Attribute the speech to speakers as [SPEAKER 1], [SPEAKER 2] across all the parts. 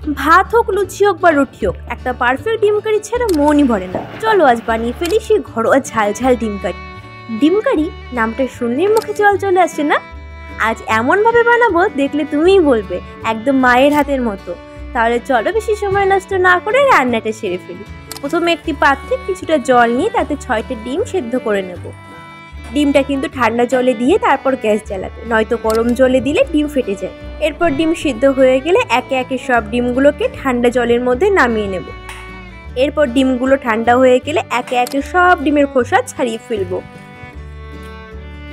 [SPEAKER 1] ভাত হোক, লুচি হোক বা রুটি হোক, একটা পারফেক্ট ডিম কারি ছাড়া মনই ভরে না। চলো আজ বানিয়ে ফেলি সেই ঘরোয়া ঝাল ঝাল ডিম কারি। ডিম কারি নামটা শুনলেই মুখে জল চলে আসে না? আজ এমনভাবে বানাবো দেখলে তুমিই বলবে একদম মায়ের হাতের মতো। তাহলে চলো বেশি সময় নষ্ট না করে রান্নাটা সেরে ফেলি। প্রথমে একটি পাত্রে কিছুটা জল নিয়ে তাতে 6টা ডিম সেদ্ধ করে নেব। ডিমটা কিন্তু ঠান্ডা জলে দিয়ে তারপর গ্যাস জ্বালাবে, নয়তো গরম জলে দিলে ডিম ফেটে যায়। এরপর ডিম সিদ্ধ হয়ে গেলে একে একে সব ডিমগুলোকে ঠান্ডা জলের মধ্যে নামিয়ে নেব। এরপর ডিমগুলো ঠান্ডা হয়ে গেলে একে একে সব ডিমের খোসা ছাড়িয়ে ফেলবো।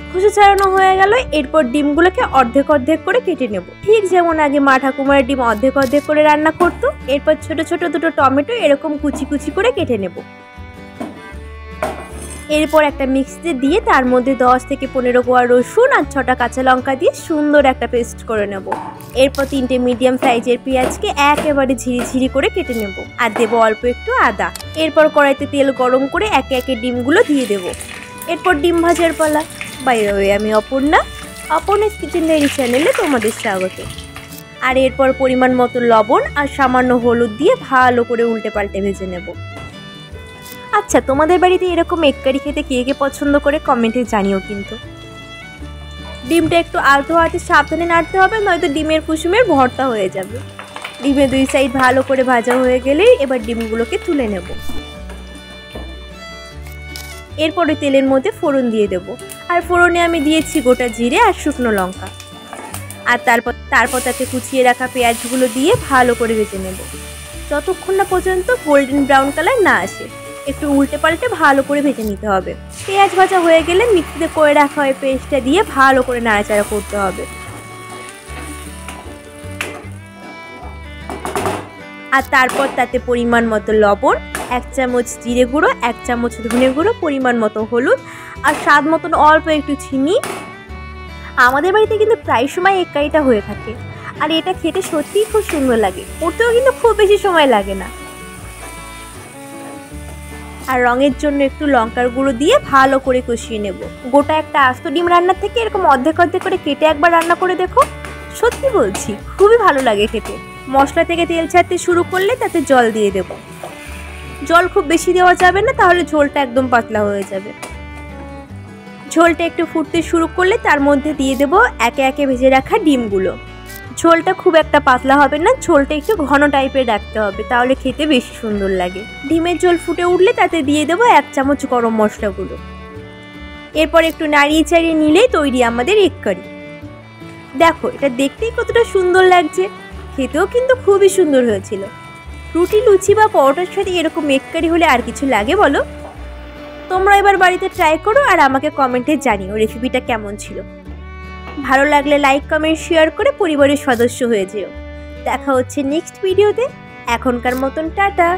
[SPEAKER 1] খোসা ছাড়ানো হয়ে গেল, এরপর ডিমগুলোকে অর্ধেক অর্ধেক করে কেটে নেব, ঠিক যেমন আগে মা ঠাকুমার ডিম অর্ধেক অর্ধেক করে রান্না করতো। এরপর ছোট ছোট দুটো টমেটো এরকম কুচি কুচি করে কেটে নেব। এরপর একটা মিক্সিতে দিয়ে তার মধ্যে 10 থেকে 15 কোয়া রসুন আর 6টা কাঁচা লঙ্কা দিয়ে সুন্দর একটা পেস্ট করে নেব। এরপর 3টে মিডিয়াম সাইজের পেঁয়াজকে একেবারে ঝিরিঝিরি করে কেটে নেব আর দেবো অল্প একটু আদা। এরপর কড়াইতে তেল গরম করে একে একে ডিমগুলো দিয়ে দেব। এরপর ডিম ভাজার পালা। বাই দ্য ওয়ে, আমি অপর্ণাস কিচেন ডায়েরি চ্যানেলে তোমাদের স্বাগত। আর এরপর পরিমাণ মতো লবণ আর সামান্য হলুদ দিয়ে ভালো করে উল্টে পাল্টে ভেজে নেব। আচ্ছা, তোমাদের বাড়িতে এরকম এগ কারি খেতে কে কে পছন্দ করে কমেন্টে জানিও কিন্তু। ডিমটা একটু আলতো হাতে সাবধানে নাড়তে হবে, নয়তো ডিমের কুসুমের ভর্তা হয়ে যাবে। ডিমের 2 সাইড ভালো করে ভাজা হয়ে গেলেই এবার ডিমগুলোকে তুলে নেব। এরপরে তেলের মধ্যে ফোড়ন দিয়ে দেব। আর ফোড়নে আমি দিয়েছি গোটা জিরে আর শুকনো লঙ্কা। আর তারপর তাতে কুচিয়ে রাখা পেঁয়াজগুলো দিয়ে ভালো করে ভেজে নেব, যতক্ষণ না পর্যন্ত গোল্ডেন ব্রাউন কালার না আসে। একটু উল্টে পাল্টে ভালো করে ভেজে নিতে হবে। পেঁয়াজ ভাজা হয়ে গেলে মিক্সিতে করে রাখা ওই পেস্টটা দিয়ে ভালো করে নাড়াচাড়া করতে হবে। আর তারপর তাতে পরিমাণ মতো লবণ, 1 চামচ জিরে গুঁড়ো, 1 চামচ ধনে গুঁড়ো, পরিমাণ মতো হলুদ আর স্বাদ মতন অল্প একটু চিনি। আমাদের বাড়িতে কিন্তু প্রায় সময় এগ কারিটা হয়ে থাকে, আর এটা খেতে সত্যিই খুব সুন্দর লাগে। করতেও কিন্তু খুব বেশি সময় লাগে না। আর রঙের জন্য একটু লঙ্কার গুঁড়ো দিয়ে ভালো করে কষিয়ে নেব। গোটা একটা আস্ত ডিম রান্নার থেকে এরকম অর্ধেক অর্ধেক করে কেটে একবার রান্না করে দেখো, সত্যি বলছি খুবই ভালো লাগে খেতে। মশলা থেকে তেল ছাড়তে শুরু করলে তাতে জল দিয়ে দেব। জল খুব বেশি দেওয়া যাবে না, তাহলে ঝোলটা একদম পাতলা হয়ে যাবে। ঝোলটা একটু ফুটতে শুরু করলে তার মধ্যে দিয়ে দেব একে একে ভেজে রাখা ডিমগুলো। ঝোলটা খুব একটা পাতলা হবে না, ঝোলটা একটু ঘন টাইপের রাখতে হবে, তাহলে খেতে বেশি সুন্দর লাগে। ডিমের ঝোল ফুটে উঠলে তাতে দিয়ে দেবো 1 চামচ গরম মশলাগুলো। এরপর একটু নাড়িয়ে চাড়িয়ে নিলেই তৈরি আমাদের এগ কারি। দেখো, এটা দেখতেই কতটা সুন্দর লাগছে, খেতেও কিন্তু খুবই সুন্দর হয়েছিল। রুটি, লুচি বা পরোটার সাথে এরকম এগ কারি হলে আর কিছু লাগে বলো? তোমরা এবার বাড়িতে ট্রাই করো আর আমাকে কমেন্টে জানিও রেসিপিটা কেমন ছিল। ভালো লাগলে লাইক, কমেন্ট, শেয়ার করে পরিবারের সদস্য হয়ে যেও। দেখা হচ্ছে নেক্সট ভিডিওতে। এখনকার মতন টাটা।